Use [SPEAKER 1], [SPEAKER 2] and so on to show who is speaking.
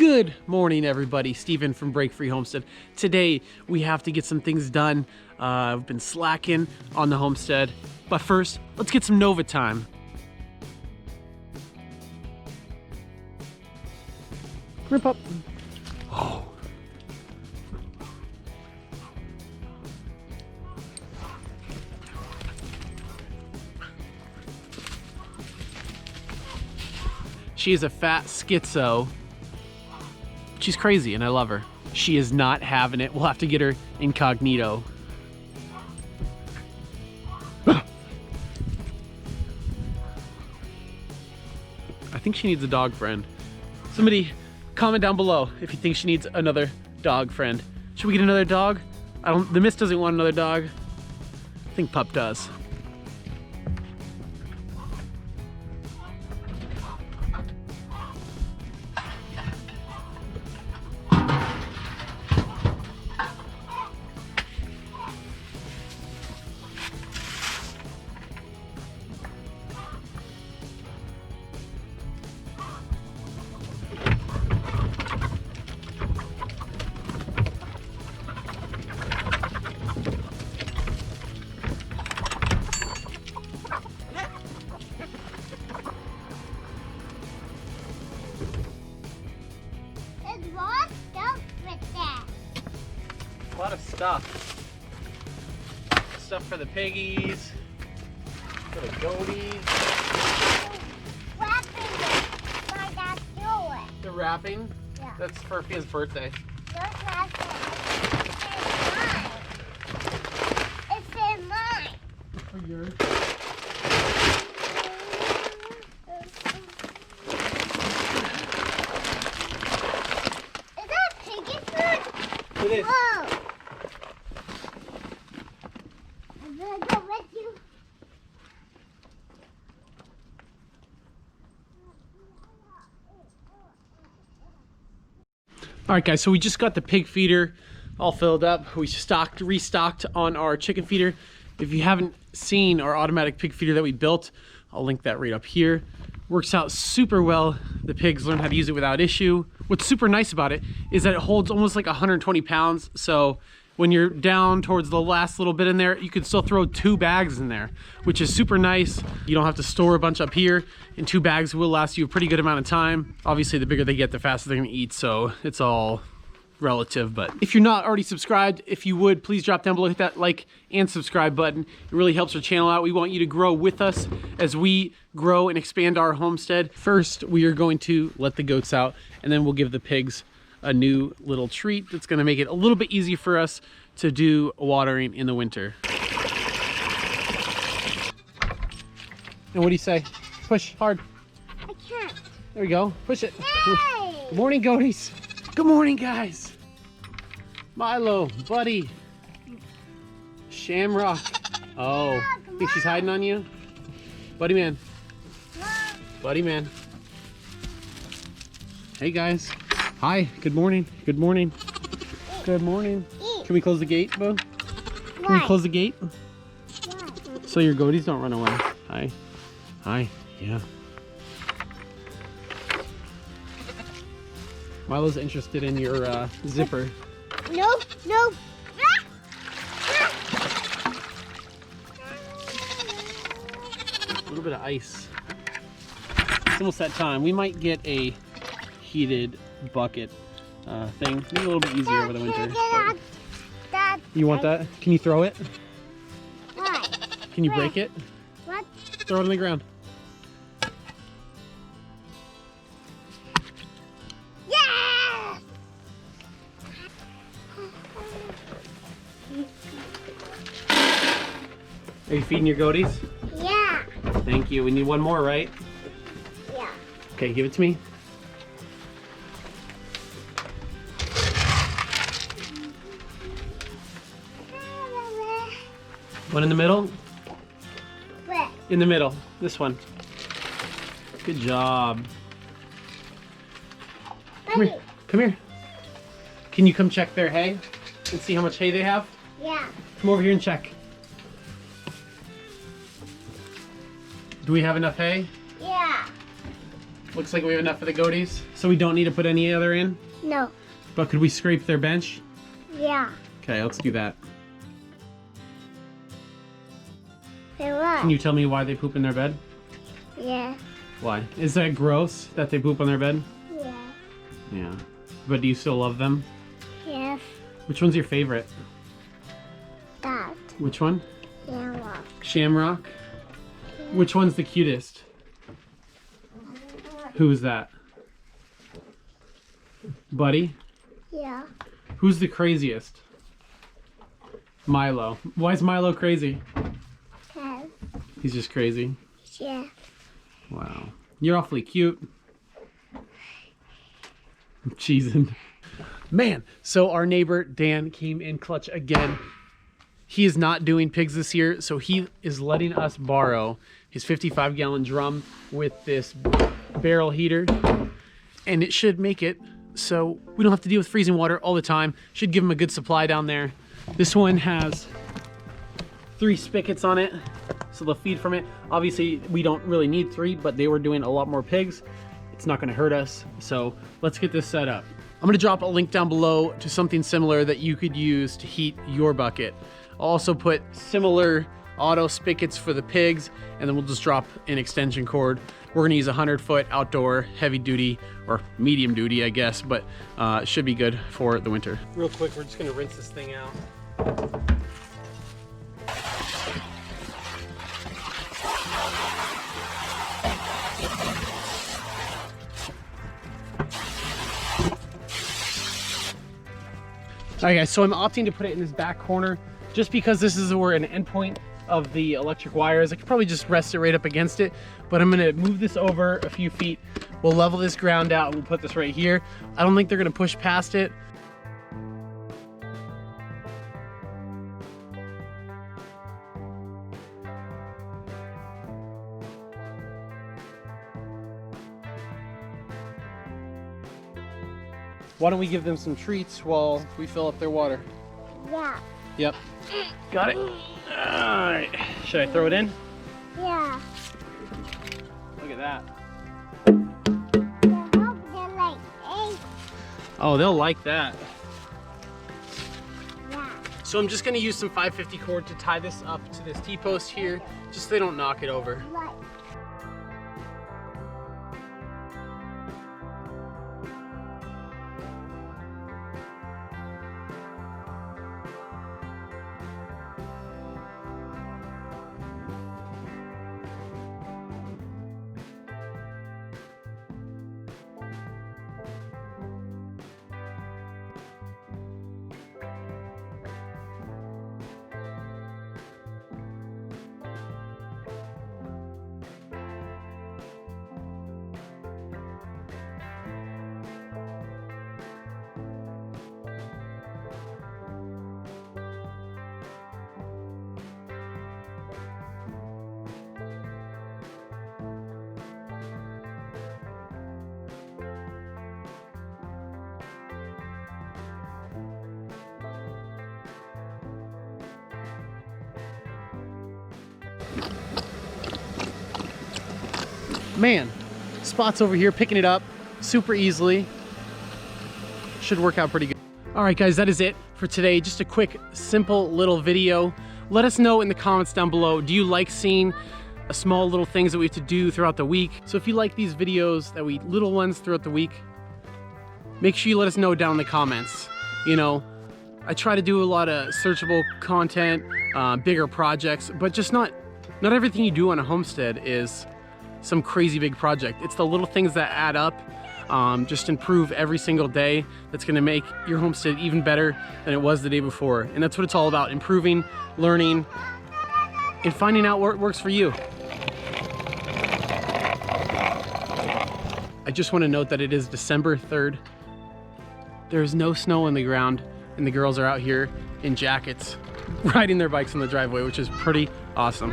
[SPEAKER 1] Good morning, everybody. Steven from Break Free Homestead. Today, we have to get some things done. I've been slacking on the homestead. But first, let's get some Nova time. Rip up. Oh. She is a fat schizo. She's crazy and I love her. She is not having it. We'll have to get her incognito. I think she needs a dog friend. Somebody comment down below if you think she needs another dog friend. Should we get another dog? The Miss doesn't want another dog. I think Pup does. A lot of stuff. Stuff for the piggies, for the goaties.
[SPEAKER 2] Wrapping it like that door.
[SPEAKER 1] The wrapping?
[SPEAKER 2] Yeah.
[SPEAKER 1] That's for Fia's birthday.
[SPEAKER 2] It's mine. It's in mine.
[SPEAKER 1] For yours.
[SPEAKER 2] Is that piggy food?
[SPEAKER 1] It is.
[SPEAKER 2] Whoa. I'm gonna go with you.
[SPEAKER 1] All right, guys, so we just got the pig feeder all filled up. We restocked on our chicken feeder. If you haven't seen our automatic pig feeder that we built, I'll link that right up here. Works out super well. The pigs learn how to use it without issue. What's super nice about it is that it holds almost like 120 pounds. So when you're down towards the last little bit in there, you can still throw 2 bags in there, which is super nice. You don't have to store a bunch up here, and 2 bags will last you a pretty good amount of time. Obviously, the bigger they get, the faster they're gonna eat, so it's all relative. But if you're not already subscribed, if you would, please drop down below, hit that like and subscribe button. It really helps our channel out. We want you to grow with us as we grow and expand our homestead. First, we are going to let the goats out, and then we'll give the pigs a new little treat that's going to make it a little bit easier for us to do watering in the winter. And what do you say? Push hard.
[SPEAKER 2] I can't.
[SPEAKER 1] There we go. Push it.
[SPEAKER 2] Hey!
[SPEAKER 1] Good morning, goaties. Good morning, guys. Milo, buddy. Shamrock. Oh, think she's hiding on you? Buddy man. Buddy man. Hey, guys. Hi, good morning. Good morning. Good morning. Can we close the gate, Bo? Can we close the gate? So your goaties don't run away. Hi. Hi. Yeah. Milo's interested in your zipper.
[SPEAKER 2] No, no.
[SPEAKER 1] A little bit of ice. It's almost that time. We might get a heated bucket thing. Maybe a little bit easier over the winter.
[SPEAKER 2] Dad,
[SPEAKER 1] You want that? Can you throw it?
[SPEAKER 2] what?
[SPEAKER 1] Can you break it?
[SPEAKER 2] What?
[SPEAKER 1] Throw it on the ground.
[SPEAKER 2] Yes!
[SPEAKER 1] Are you feeding your goaties?
[SPEAKER 2] Yeah.
[SPEAKER 1] Thank you. We need one more, right?
[SPEAKER 2] Yeah.
[SPEAKER 1] Okay, give it to me. One in the middle?
[SPEAKER 2] Where?
[SPEAKER 1] In the middle. This one. Good job. Come here. Come here. Can you come check their hay and see how much hay they have?
[SPEAKER 2] Yeah.
[SPEAKER 1] Come over here and check. Do we have enough hay?
[SPEAKER 2] Yeah.
[SPEAKER 1] Looks like we have enough for the goaties, so we don't need to put any other in.
[SPEAKER 2] No.
[SPEAKER 1] But could we scrape their bench?
[SPEAKER 2] Yeah.
[SPEAKER 1] Okay, let's do that.
[SPEAKER 2] Say what?
[SPEAKER 1] Can you tell me why they poop in their bed?
[SPEAKER 2] Yeah.
[SPEAKER 1] Why? Is that gross that they poop on their bed?
[SPEAKER 2] Yeah.
[SPEAKER 1] Yeah. But do you still love them?
[SPEAKER 2] Yes.
[SPEAKER 1] Which one's your favorite?
[SPEAKER 2] That.
[SPEAKER 1] Which one?
[SPEAKER 2] Yeah.
[SPEAKER 1] Shamrock? Which one's the cutest? Who's that? Buddy?
[SPEAKER 2] Yeah.
[SPEAKER 1] Who's the craziest? Milo. Why is Milo crazy?
[SPEAKER 2] Yes.
[SPEAKER 1] He's just crazy.
[SPEAKER 2] Yeah.
[SPEAKER 1] Wow. You're awfully cute. I'm cheesing. Man, so our neighbor Dan came in clutch again. He is not doing pigs this year, so he is letting us borrow his 55-gallon drum with this barrel heater, and it should make it so we don't have to deal with freezing water all the time. Should give him a good supply down there. This one has 3 spigots on it, so they'll feed from it. Obviously, we don't really need 3, but they were doing a lot more pigs. It's not gonna hurt us, so let's get this set up. I'm gonna drop a link down below to something similar that you could use to heat your bucket. I'll also put similar auto spigots for the pigs, and then we'll just drop an extension cord. We're gonna use a 100-foot outdoor heavy duty, or medium duty, I guess, but it should be good for the winter. Real quick, we're just gonna rinse this thing out. All right guys, so I'm opting to put it in this back corner just because this is where an endpoint of the electric wire is. I could probably just rest it right up against it, but I'm gonna move this over a few feet. We'll level this ground out and we'll put this right here. I don't think they're gonna push past it. Why don't we give them some treats while we fill up their water?
[SPEAKER 2] Yeah.
[SPEAKER 1] Yep. Got it. All right. Should I throw it in?
[SPEAKER 2] Yeah.
[SPEAKER 1] Look at that.
[SPEAKER 2] I hope they like eggs.
[SPEAKER 1] Oh, they'll like that.
[SPEAKER 2] Yeah.
[SPEAKER 1] So I'm just gonna use some 550 cord to tie this up to this T-post here, just so they don't knock it over.
[SPEAKER 2] Right.
[SPEAKER 1] Man, Spot's over here picking it up super easily. Should work out pretty good. All right, guys, that is it for today. Just a quick, simple little video. Let us know in the comments down below, do you like seeing small little things that we have to do throughout the week? So if you like these videos, little ones throughout the week, make sure you let us know down in the comments. You know, I try to do a lot of searchable content, bigger projects, but just not everything you do on a homestead is some crazy big project. It's the little things that add up, just improve every single day. That's gonna make your homestead even better than it was the day before. And that's what it's all about, improving, learning, and finding out what works for you. I just wanna note that it is December 3rd. There's no snow on the ground, and the girls are out here in jackets, riding their bikes on the driveway, which is pretty awesome.